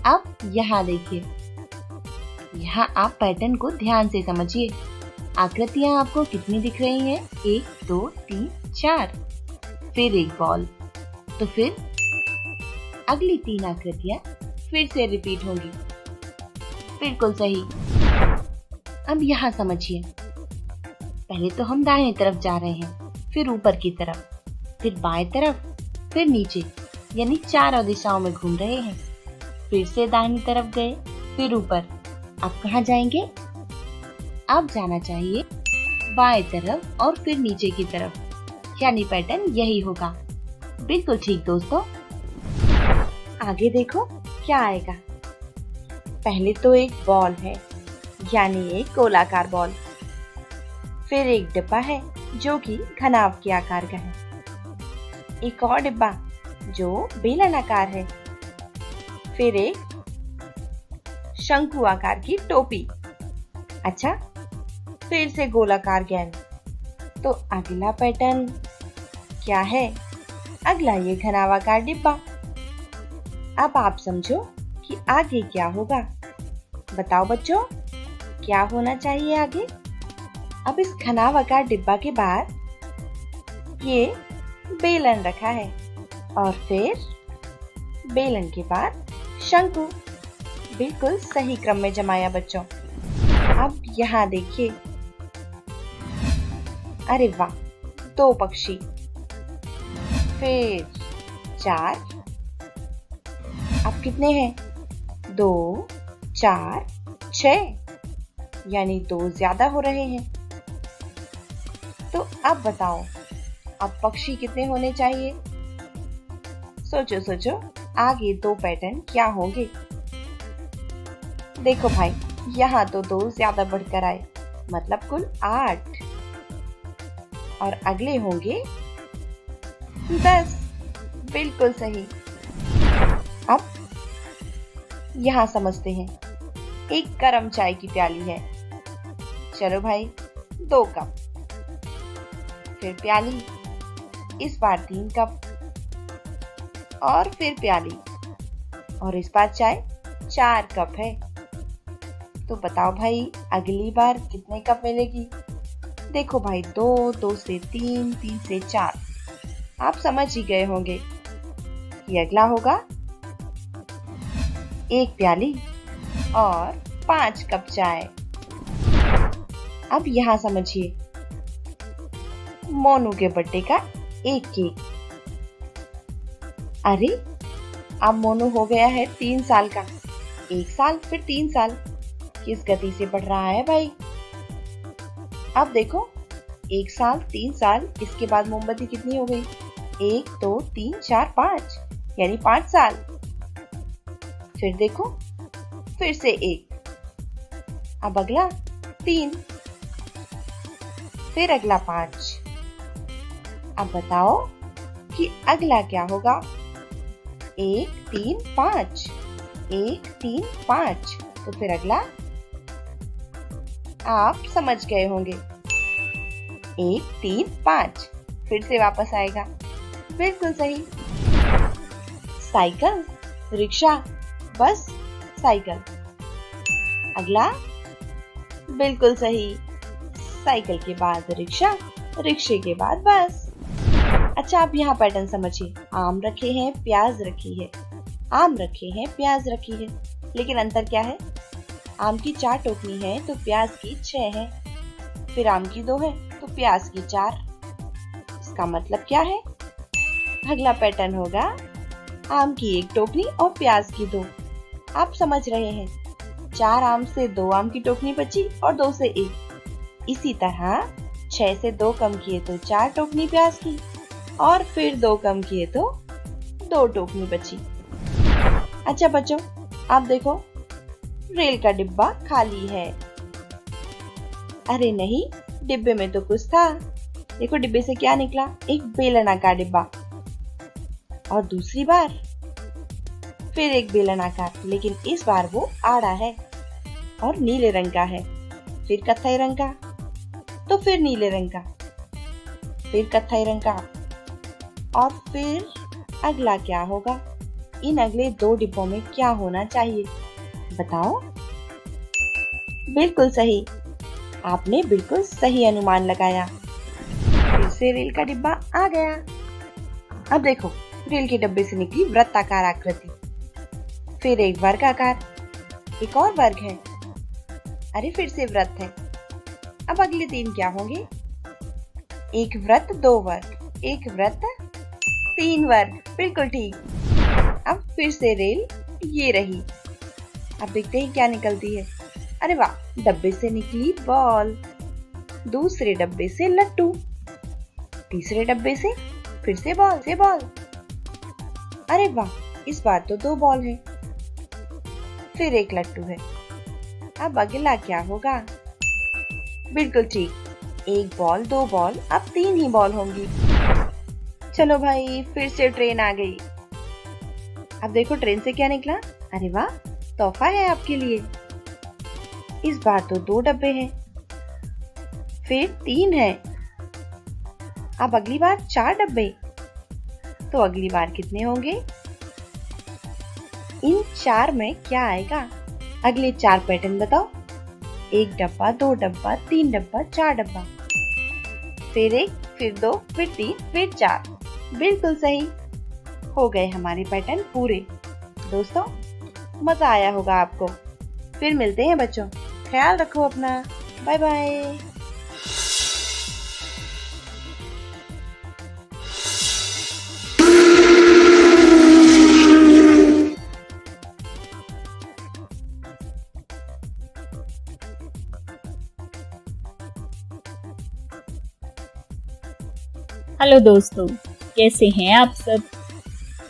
S9: अब यहाँ देखिए, यहाँ आप पैटर्न को ध्यान से समझिए। आकृतियाँ आपको कितनी दिख रही हैं? 1, 2, 3, 4, फिर एक बॉल, तो फिर अगली 3 आकृतियाँ फिर से रिपीट होंगी। बिल्कुल सही। अब यहाँ समझिए, पहले तो हम दाहिने तरफ जा रहे हैं, फिर ऊपर की तरफ, फिर बाएं तरफ, फिर नीचे, यानी 4 दिशाओं में घूम रहे हैं। फिर से दाहिनी तरफ गए, फिर ऊपर। अब कहाँ जाएंगे? अब जाना चाहिए बाएं तरफ और फिर नीचे की तरफ, यानी पैटर्न यही होगा। बिल्कुल ठीक दोस्तों। आगे देखो क्या आएगा। पहले तो एक बॉल है, यानी एक गोलाकार बॉल, फिर एक डिब्बा है जो कि घनाभ के आकार का है, एक और डिब्बा जो बेलनाकार है, फिर एक शंकु आकार की टोपी, अच्छा, फिर से गोलाकार गेंद। तो अगला पैटर्न क्या है? अगला ये घनाभाकार डिब्बा। अब आप समझो कि आगे क्या होगा। बताओ बच्चों, क्या होना चाहिए आगे? अब इस घनाभाकार डिब्बा के बाद ये बेलन रखा है, और फिर बेलन के बाद शंकु। बिल्कुल सही क्रम में जमाया बच्चों। अब यहाँ देखिए, अरे वाह, 2 पक्षी, फिर 4, अब कितने हैं? 2, 4, 6, यानी 2 ज्यादा हो रहे हैं। तो अब बताओ, अब पक्षी कितने होने चाहिए? सोचो सोचो, आगे 2 पैटर्न क्या होंगे? देखो भाई, यहाँ तो 2 ज्यादा बढ़कर आए, मतलब कुल 8, और अगले होंगे 10। बिल्कुल सही। अब यहाँ समझते हैं, एक गरम चाय की प्याली है। चलो भाई, 2 कप, फिर प्याली, इस बार 3 कप, और फिर प्याली, और इस बार चाय 4 कप है। तो बताओ भाई अगली बार कितने कप मिलेगी? देखो भाई, 2, 2 से 3, 3 से 4। आप समझ ही गए होंगे कि अगला होगा 1 प्याली और 5 कप चाय। अब यहाँ समझिए, मोनू के बर्थडे का 1 केक। अरे अब मोनू हो गया है 3 साल का। 1 साल फिर 3 साल, किस गति से बढ़ रहा है भाई। अब देखो, 1 साल 3 साल, इसके बाद मोमबत्ती कितनी हो गई? 1 2 3 4 5, यानी 5 साल। फिर देखो, फिर से 1, अब अगला 3, फिर अगला 5। अब बताओ कि अगला क्या होगा? 1 3 5, 1 3 5, तो फिर अगला आप समझ गए होंगे, 1 3 5, फिर से वापस आएगा। बिल्कुल सही। साइकिल, रिक्शा, बस, साइकिल। अगला बिल्कुल सही, साइकिल के बाद रिक्शा, रिक्शे के बाद बस। अच्छा, आप यहाँ पैटर्न समझिए। आम रखे हैं, प्याज रखी है, आम रखे हैं, प्याज रखी है, लेकिन अंतर क्या है? आम की 4 टोकनी है तो प्याज की 6 है, फिर आम की 2 है तो प्याज की 4। इसका मतलब क्या है? अगला पैटर्न होगा आम की 1 टोकनी और प्याज की 2। आप समझ रहे हैं, 4 आम से 2 आम की टोकनी बची और 2 से 1। इसी तरह 6 से 2 कम किए तो 4 टोकनी प्याज की, और फिर 2 कम किए तो 2 टोकनी बची। अच्छा बच्चों, आप देखो, रेल का डिब्बा खाली है। अरे नहीं, डिब्बे में तो कुछ था। देखो डिब्बे से क्या निकला? एक बेलनाकार डिब्बा। और दूसरी बार फिर एक बेलनाकार, लेकिन इस बार वो आड़ा है और नीले रंग का है। फिर कत्थई रंग का, तो फिर नीले रंग का, फिर कत्थई रंग का, और फिर अगला क्या होगा? इन अगले 2 डिब्बों में क्या होना चाहिए? बताओ। बिल्कुल सही, आपने बिल्कुल सही अनुमान लगाया। फिर से रेल का डिब्बा आ गया। अब देखो, रेल के डब्बे से निकली वृत्ताकार आकृति, फिर एक वर्गाकार, एक और वर्ग है, अरे फिर से वृत्त है। अब अगले 3 क्या होंगे? 1 वृत्त 2 वर्ग, 1 वृत्त 3 वर्ग। बिल्कुल ठीक। अब फिर से रेल ये रही। अब देखते हैं क्या निकलती है। अरे वाह, डब्बे से निकली बॉल, दूसरे डब्बे से लट्टू, तीसरे डब्बे से फिर से बॉल। अरे वाह, इस बार तो 2 बॉल है, फिर 1 लट्टू है। अब अगला क्या होगा? बिल्कुल ठीक, 1 बॉल 2 बॉल, अब 3 ही बॉल होंगी। चलो भाई, फिर से ट्रेन आ गई। अब देखो ट्रेन से क्या निकला? अरे वाह, तोहफा है आपके लिए। इस बार तो 2 डब्बे हैं, फिर 3 है। अब अगली बार 4 डब्बे, तो अगली बार कितने होंगे? इन 4 में क्या आएगा? अगले 4 पैटर्न बताओ। 1 डब्बा, 2 डब्बा, 3 डब्बा, 4 डब्बा, फिर 1, फिर 2, फिर 3, फिर 4। बिल्कुल सही, हो गए हमारे पैटर्न पूरे। दोस्तों, मजा आया होगा आपको। फिर मिलते हैं बच्चों, ख्याल रखो अपना। Bye bye.
S6: हेलो दोस्तों, कैसे हैं आप सब?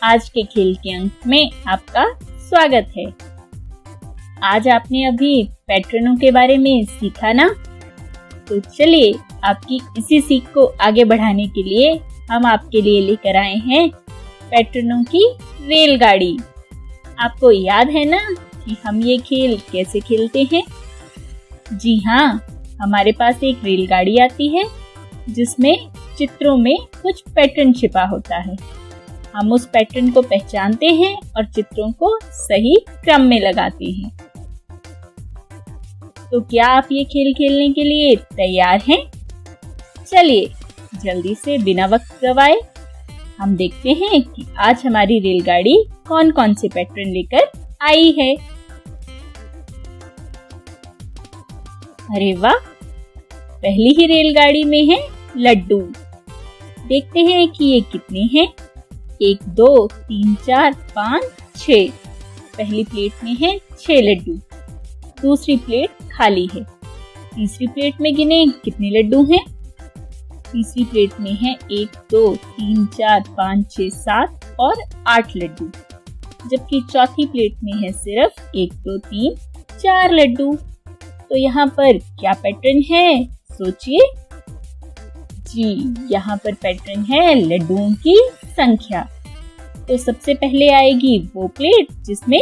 S6: आज के खेल के अंक में आपका स्वागत है। आज आपने अभी पैटर्नों के बारे में सीखा ना? तो चलिए, आपकी इसी सीख को आगे बढ़ाने के लिए हम आपके लिए लेकर आए हैं पैटर्नों की रेलगाड़ी। आपको याद है ना कि हम ये खेल कैसे खेलते हैं? जी हाँ, हमारे पास एक रेलगाड़ी आती है जिसमें चित्रों में कुछ पैटर्न छिपा होता है। हम उस पैटर्न को पहचानते हैं और चित्रों को सही क्रम में लगाते हैं। तो क्या आप ये खेल खेलने के लिए तैयार हैं? चलिए जल्दी से बिना वक्त गवाए हम देखते हैं कि आज हमारी रेलगाड़ी कौन कौन से पैटर्न लेकर आई है। अरे वाह, पहली ही रेलगाड़ी में है लड्डू। देखते हैं कि ये कितने हैं। 1 2 3 4 5 6। पहली प्लेट में है 6 लड्डू। दूसरी प्लेट खाली है। तीसरी प्लेट में गिने कितने लड्डू हैं। तीसरी प्लेट में है 1 2 3 4 5 6 7 और 8 लड्डू। जबकि चौथी प्लेट में है सिर्फ 1 2 3 4 लड्डू। तो यहाँ पर क्या पैटर्न है सोचिए। जी, यहाँ पर पैटर्न है लड्डुओं की संख्या। तो सबसे पहले आएगी वो प्लेट जिसमें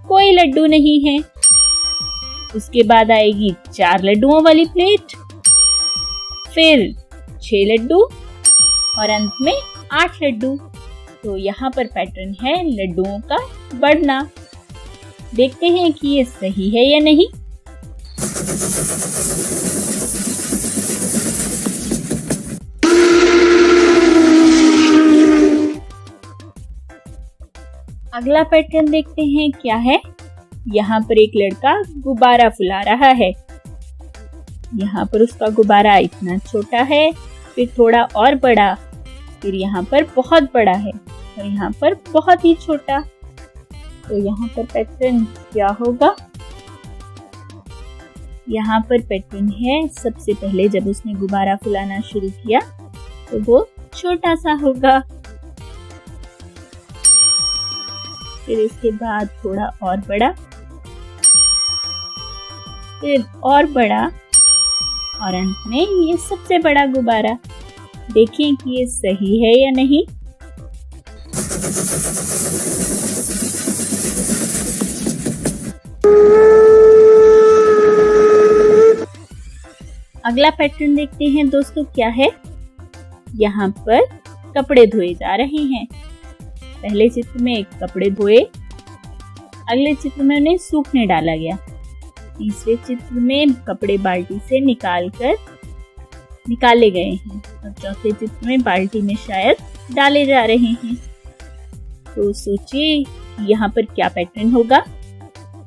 S6: कोई लड्डू नहीं है। उसके बाद आएगी 4 लड्डुओं वाली प्लेट, फिर 6 लड्डू और अंत में 8 लड्डू। तो यहाँ पर पैटर्न है लड्डुओं का बढ़ना। देखते हैं कि ये सही है या नहीं। अगला पैटर्न देखते हैं क्या है। यहाँ पर एक लड़का गुब्बारा फुला रहा है। यहाँ पर उसका गुब्बारा इतना छोटा है, फिर थोड़ा और बड़ा, फिर यहाँ पर बहुत बड़ा है और यहाँ पर बहुत ही छोटा। तो यहाँ पर पैटर्न क्या होगा। यहाँ पर पैटर्न है सबसे पहले जब उसने गुब्बारा फुलाना शुरू किया तो वो छोटा सा होगा, फिर इसके बाद थोड़ा और बड़ा, फिर और बड़ा और अंत में ये सबसे बड़ा गुब्बारा। देखें कि ये सही है या नहीं। अगला पैटर्न देखते हैं दोस्तों क्या है। यहाँ पर कपड़े धोए जा रहे हैं। पहले चित्र में कपड़े धोए, अगले चित्र में उन्हें सूखने डाला गया। तीसरे चित्र में कपड़े बाल्टी से निकाले गए हैं और चौथे चित्र में बाल्टी में शायद डाले जा रहे हैं। तो सोचिए कि यहाँ पर क्या पैटर्न होगा।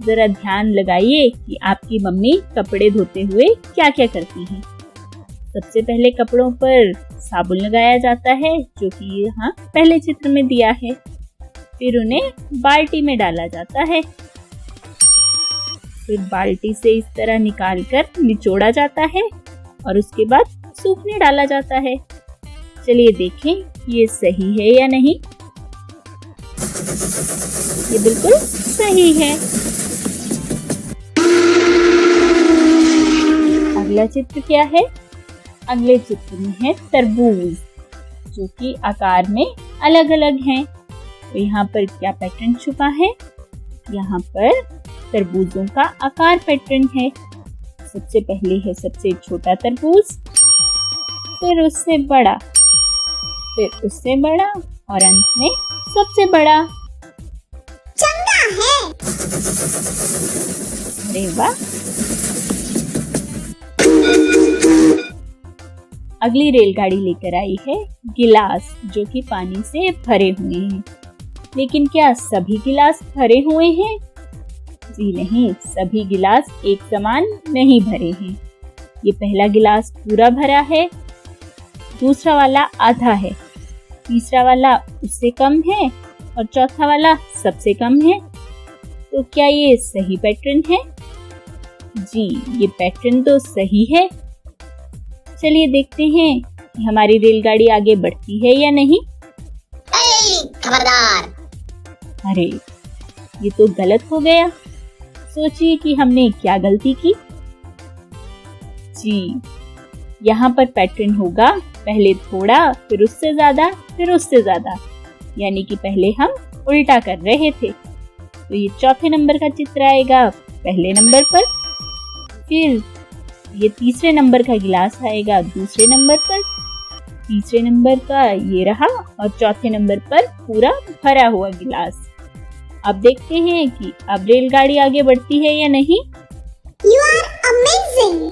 S6: जरा ध्यान लगाइए कि आपकी मम्मी कपड़े धोते हुए क्या क्या करती हैं। सबसे पहले कपड़ों पर साबुन लगाया जाता है जो कि यहाँ पहले चित्र में दिया है। फिर उन्हें बाल्टी में डाला जाता है। फिर बाल्टी से इस तरह निकालकर निचोड़ा जाता है और उसके बाद सूखने डाला जाता है। चलिए देखें ये सही है या नहीं। ये बिल्कुल सही है। अगला चित्र क्या है। अगले चित्र में है तरबूज जो कि आकार में अलग अलग हैं। तो यहाँ पर क्या पैटर्न छुपा है। यहाँ पर तरबूजों का आकार पैटर्न है। सबसे पहले है सबसे छोटा तरबूज, फिर उससे बड़ा, फिर उससे बड़ा और अंत में सबसे बड़ा। चंगा है। अरे वाह। अगली रेलगाड़ी लेकर आई है गिलास जो कि पानी से भरे हुए हैं। लेकिन क्या सभी गिलास भरे हुए हैं। जी नहीं, सभी गिलास एक समान नहीं भरे हैं। ये पहला गिलास पूरा भरा है, दूसरा वाला आधा है, तीसरा वाला उससे कम है और चौथा वाला सबसे कम है। तो क्या ये सही पैटर्न है। जी, ये पैटर्न तो सही है। चलिए देखते हैं कि हमारी रेलगाड़ी आगे बढ़ती है या नहीं।
S10: खबरदार।
S6: अरे ये तो गलत हो गया। सोचिए कि हमने क्या गलती की। जी, यहाँ पर पैटर्न होगा पहले थोड़ा, फिर उससे ज्यादा, फिर उससे ज्यादा, यानी कि पहले हम उल्टा कर रहे थे। तो ये चौथे नंबर का चित्र आएगा पहले नंबर पर, फिर ये तीसरे नंबर का गिलास आएगा दूसरे नंबर पर, तीसरे नंबर का ये रहा और चौथे नंबर पर पूरा भरा हुआ गिलास। अब देखते हैं कि अब रेलगाड़ी आगे बढ़ती है या नहीं।
S10: You are amazing.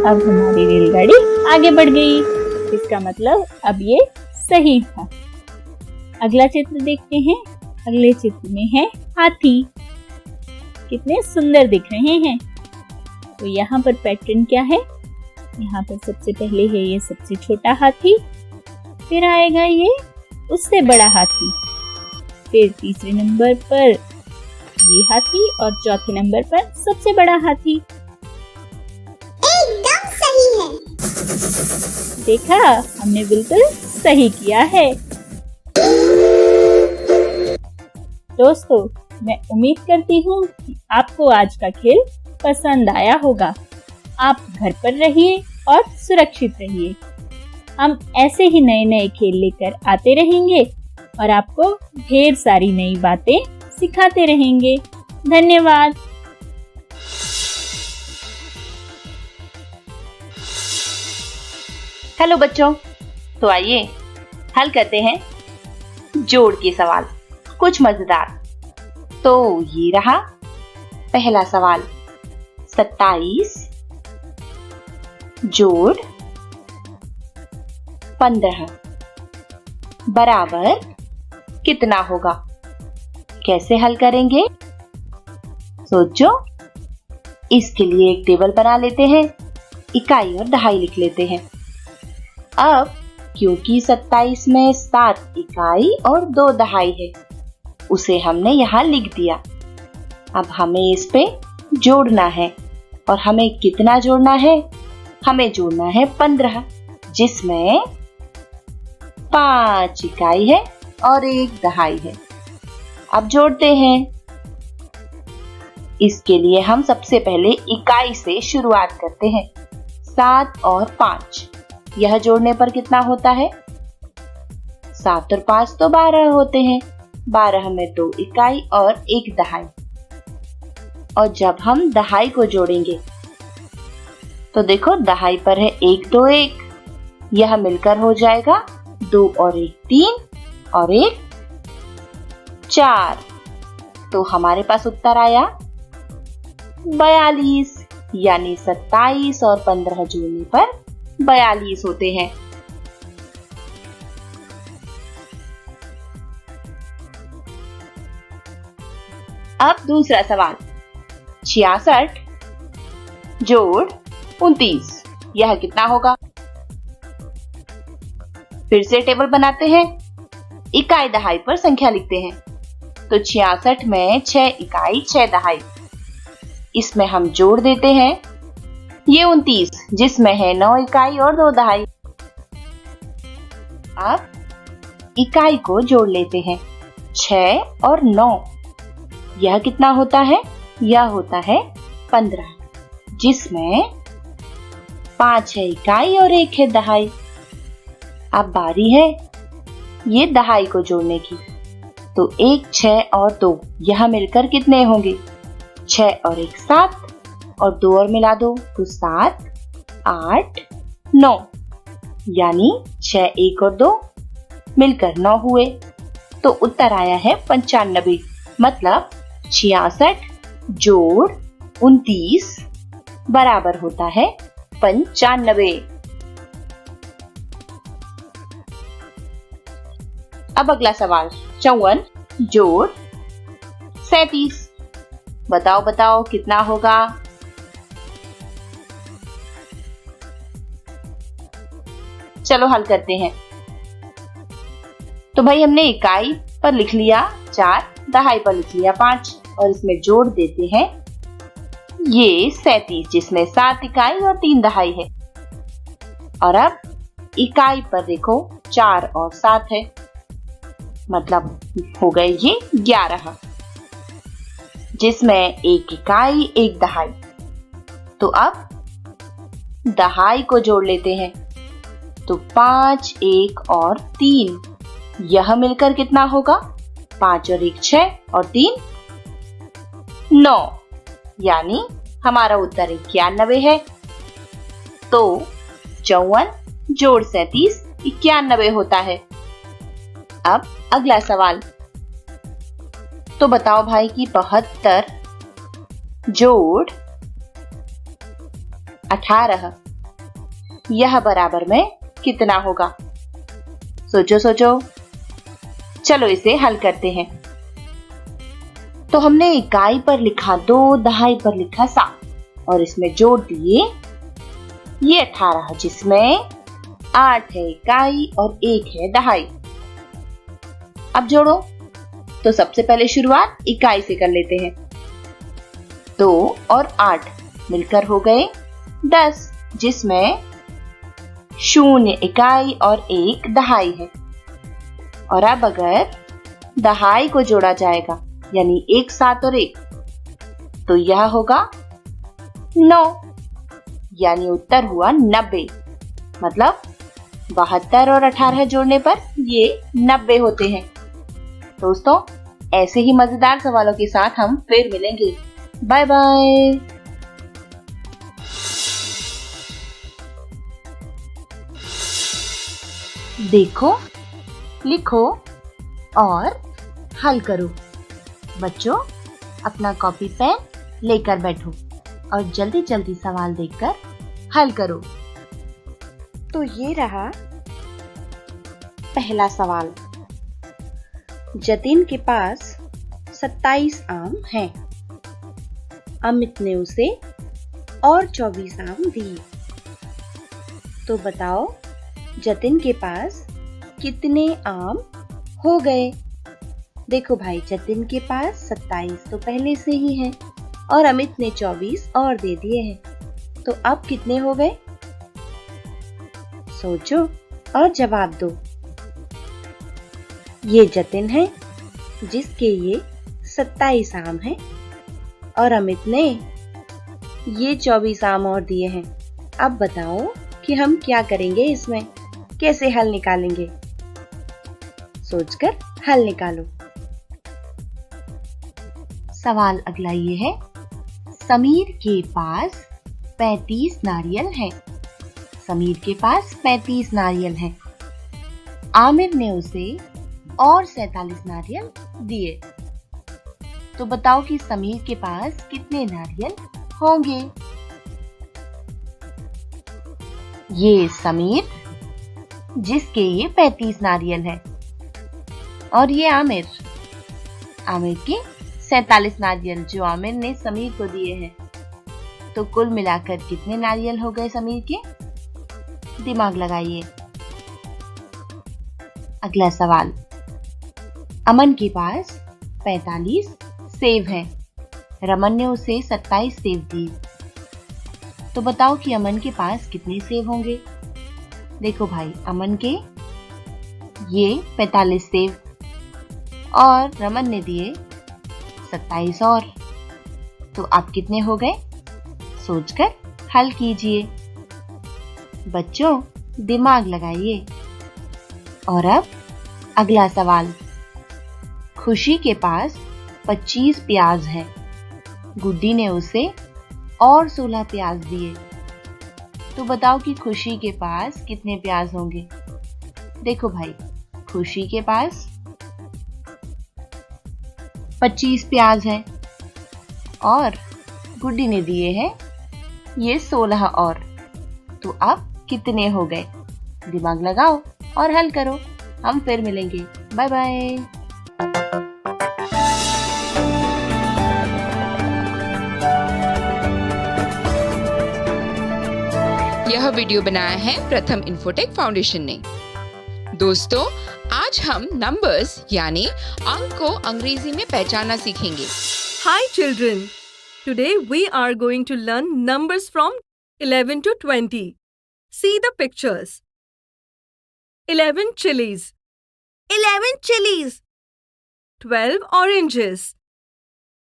S6: अब हमारी रेलगाड़ी आगे बढ़ गई। इसका मतलब अब ये सही था। अगला चित्र देखते हैं। अगले चित्र में है हाथी। कितने सुंदर दिख रहे हैं। तो यहाँ पर पैटर्न क्या है? यहाँ पर सबसे पहले है ये सबसे छोटा हाथी, फिर आएगा ये उससे बड़ा हाथी, फिर तीसरे नंबर पर ये हाथी और चौथे नंबर पर सबसे बड़ा हाथी।
S10: एकदम सही है।
S6: देखा, हमने बिल्कुल सही किया है। दोस्तों, मैं उम्मीद करती हूँ कि आपको आज का खेल पसंद आया होगा। आप घर पर रहिए और सुरक्षित रहिए। हम ऐसे ही नए नए खेल लेकर आते रहेंगे और आपको ढेर सारी नई बातें सिखाते रहेंगे। धन्यवाद।
S9: हेलो बच्चों, तो आइए हल करते हैं जोड़ के सवाल, कुछ मजेदार। तो ये रहा पहला सवाल, 27 जोड़ 15 बराबर कितना होगा? कैसे हल करेंगे? सोचो। इसके लिए एक टेबल बना लेते हैं, इकाई और दहाई लिख लेते हैं। अब क्योंकि 27 में 7 इकाई और 2 दहाई है, उसे हमने यहाँ लिख दिया। अब हमें इस पे जोड़ना है, और हमें कितना जोड़ना है? हमें जोड़ना है 15, जिसमें 5 इकाई है और 1 दहाई है। अब जोड़ते हैं। इसके लिए हम सबसे पहले इकाई से शुरुआत करते हैं। 7 और 5, यह जोड़ने पर कितना होता है? 7 और 5 तो 12 होते हैं। 12 में 2 इकाई और 1 दहाई। और जब हम दहाई को जोड़ेंगे तो देखो, दहाई पर है 1 2 1, यह मिलकर हो जाएगा 2 और 1 3 और 1 4। तो हमारे पास उत्तर आया 42, यानी 27 और 15 जोड़ने पर 42 होते हैं। अब दूसरा सवाल, 66 जोड़ 29, यह कितना होगा? फिर से टेबल बनाते हैं, इकाई दहाई पर संख्या लिखते हैं। तो 66 में 6 इकाई 6 दहाई, इसमें हम जोड़ देते हैं ये 29, जिसमें है 9 इकाई और 2 दहाई। अब इकाई को जोड़ लेते हैं, 6 और 9, यह कितना होता है? यह होता है 15, जिसमें 5 है इकाई और 1 है दहाई। अब बारी है ये दहाई को जोड़ने की। तो 1 6 और 2, यह मिलकर कितने होंगे? 6 और 1 7, और 2 और मिला दो तो 7 8 9, यानी 6 1 और 2 मिलकर 9 हुए। तो उत्तर आया है 95, मतलब 66 जोड़ 29 बराबर होता है 95। अब अगला सवाल, 54 जोड़ 37, बताओ बताओ कितना होगा? चलो हल करते हैं। तो भाई हमने इकाई पर लिख लिया 4, दहाई पर लिख लिया 5, और इसमें जोड़ देते हैं ये 37, जिसमें 7 इकाई और 3 दहाई है। और अब इकाई पर देखो 4 और 7 है, मतलब हो गए ये 11, जिसमें 1 इकाई 1 दहाई। तो अब दहाई को जोड़ लेते हैं। तो 5 1 और 3, यह मिलकर कितना होगा? 5 और 1 6 और 3 9, यानी हमारा उत्तर 91 है। तो 54 जोड़ 37 91 होता है। अब अगला सवाल, तो बताओ भाई कि 72 जोड़ 18 यह बराबर में कितना होगा? सोचो सोचो। चलो इसे हल करते हैं। तो हमने इकाई पर लिखा 2, दहाई पर लिखा 7 और इसमें जोड़ दिए ये 18, जिसमें 8 है इकाई और 1 है दहाई। अब जोड़ो। तो सबसे पहले शुरुआत इकाई से कर लेते हैं। 2 और 8 मिलकर हो गए 10, जिसमें 0 इकाई और 1 दहाई है। और अब अगर दहाई को जोड़ा जाएगा यानी 1, 7 और 1, तो यह होगा 9, यानी उत्तर हुआ 90। मतलब 72 और 18 जोड़ने पर ये 90 होते हैं। दोस्तों, ऐसे ही मजेदार सवालों के साथ हम फिर मिलेंगे। Bye bye. देखो, लिखो और हल करो। बच्चों, अपना कॉपी पेन लेकर बैठो और जल्दी जल्दी सवाल देखकर हल करो। तो ये रहा पहला सवाल। जतिन के पास 27 आम हैं। अमित ने उसे और 24 आम दिए। तो बताओ, जतिन के पास कितने आम हो गए? देखो भाई, जतिन के पास 27 तो पहले से ही है और अमित ने 24 और दे दिए हैं। तो अब कितने हो गए? सोचो और जवाब दो। ये जतिन है जिसके ये 27 आम हैं और अमित ने ये 24 आम और दिए हैं। अब बताओ कि हम क्या करेंगे, इसमें कैसे हल निकालेंगे? सोचकर हल निकालो। सवाल अगला ये है, समीर के पास 35 नारियल हैं। समीर के पास 35 नारियल हैं। आमिर ने उसे और 47 नारियल दिए। तो बताओ कि समीर के पास कितने नारियल होंगे? ये समीर जिसके ये 35 नारियल है और ये आमिर के 47 नारियल जो आमिर ने समीर को दिए हैं। तो कुल मिलाकर कितने नारियल हो गए समीर के? दिमाग लगाइए। अगला सवाल, अमन के पास 45 सेब हैं। रमन ने उसे 27 सेब दिए। तो बताओ कि अमन के पास कितने सेब होंगे? देखो भाई, अमन के ये 45 सेब और रमन ने दिए 27 और। तो आप कितने हो गए? सोचकर हल कीजिए। बच्चों, दिमाग लगाइए। और अब अगला सवाल, खुशी के पास 25 प्याज है। गुड्डी ने उसे और 16 प्याज दिए। तो बताओ कि खुशी के पास कितने प्याज होंगे? देखो भाई, खुशी के पास 25 प्याज हैं और गुड्डी ने दिए हैं ये 16 और। तो अब कितने हो गए? दिमाग लगाओ और हल करो। हम फिर मिलेंगे। Bye bye.
S10: यह वीडियो बनाया है प्रथम इन्फोटेक फाउंडेशन ने। दोस्तों, आज हम नंबर्स यानी अंक को अंग्रेजी में पहचानना सीखेंगे।
S11: Hi children, today we are going to learn numbers from 11 to 20. See the pictures. 11 chilies. 11 chilies. 12 oranges.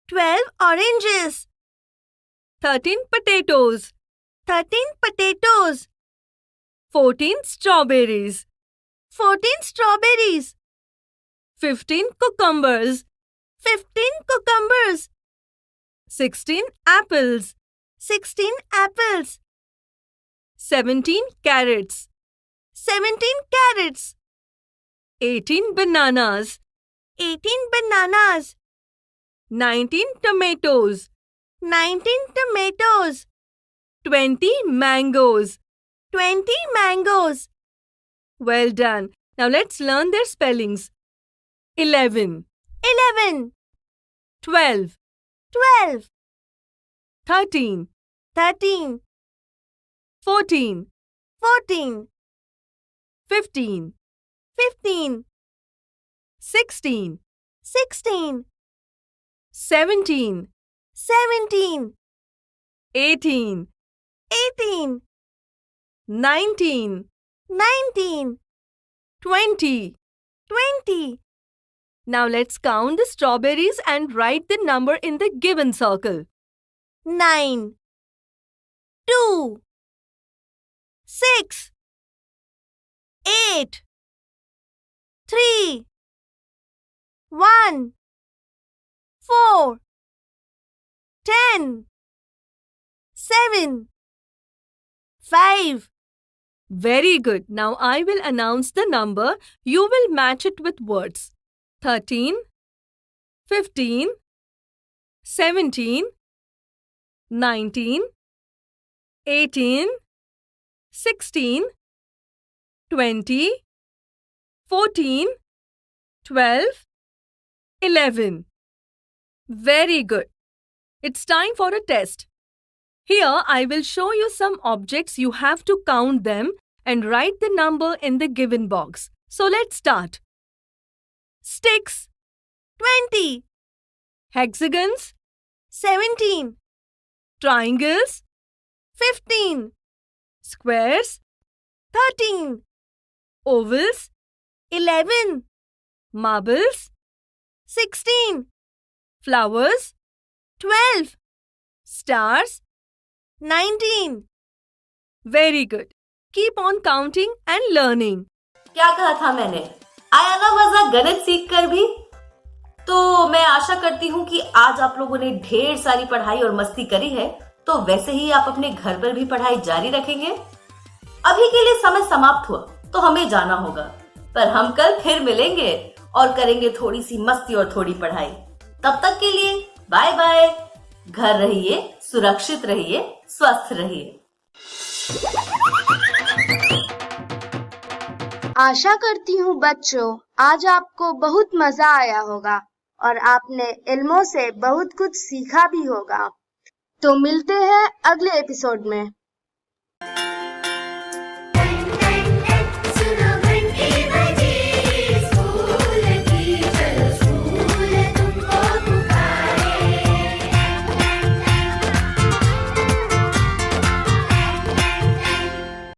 S11: 12 oranges. 13 potatoes. 13 potatoes. 14 strawberries. 14 strawberries. 15 cucumbers. 15 cucumbers. 16 apples. 16 apples. 17 carrots. 17 carrots. 18 bananas. 18 bananas. 19 tomatoes. 19 tomatoes. 20 mangoes. 20 mangoes. Well done. Now let's learn their spellings. 11. 11. 12. 12. 13. 13. 14. 14. 15. 15. 16. 16. 17. 17. 18. 18. 19. 19. 20. 20. Now let's count the strawberries and write the number in the given circle. 9. 2. 6. 8. 3. 1. 4. 10. 7. 5. Very good. Now I will announce the number. You will match it with words. 13, 15, 17, 19, 18, 16, 20, 14, 12, 11. Very good. It's time for a test. Here I will show you some objects. You have to count them and write the number in the given box. So let's start. Sticks, 20. Hexagons, 17. Triangles, 15. Squares, 13. Ovals, 11. Marbles, 16. Flowers, 12. Stars, 19. Very good. Keep on counting and learning.
S3: क्या कहा था मैंने? आया ना मजा गणित सीख कर भी? तो मैं आशा करती हूँ कि आज आप लोगों ने ढेर सारी पढ़ाई और मस्ती करी है, तो वैसे ही आप अपने घर पर भी पढ़ाई जारी रखेंगे। अभी के लिए समय समाप्त हुआ, तो हमें जाना होगा, पर हम कल फिर मिलेंगे और करेंगे थोड़ी सी मस्ती और थोड़ी पढ़ाई। तब तक के लिए बाय बाय। घर रहिए, सुरक्षित रहिए, स्वस्थ रहिए।
S1: आशा करती हूँ बच्चों आज आपको बहुत मजा आया होगा और आपने इल्मों से बहुत कुछ सीखा भी होगा। तो मिलते हैं अगले एपिसोड में।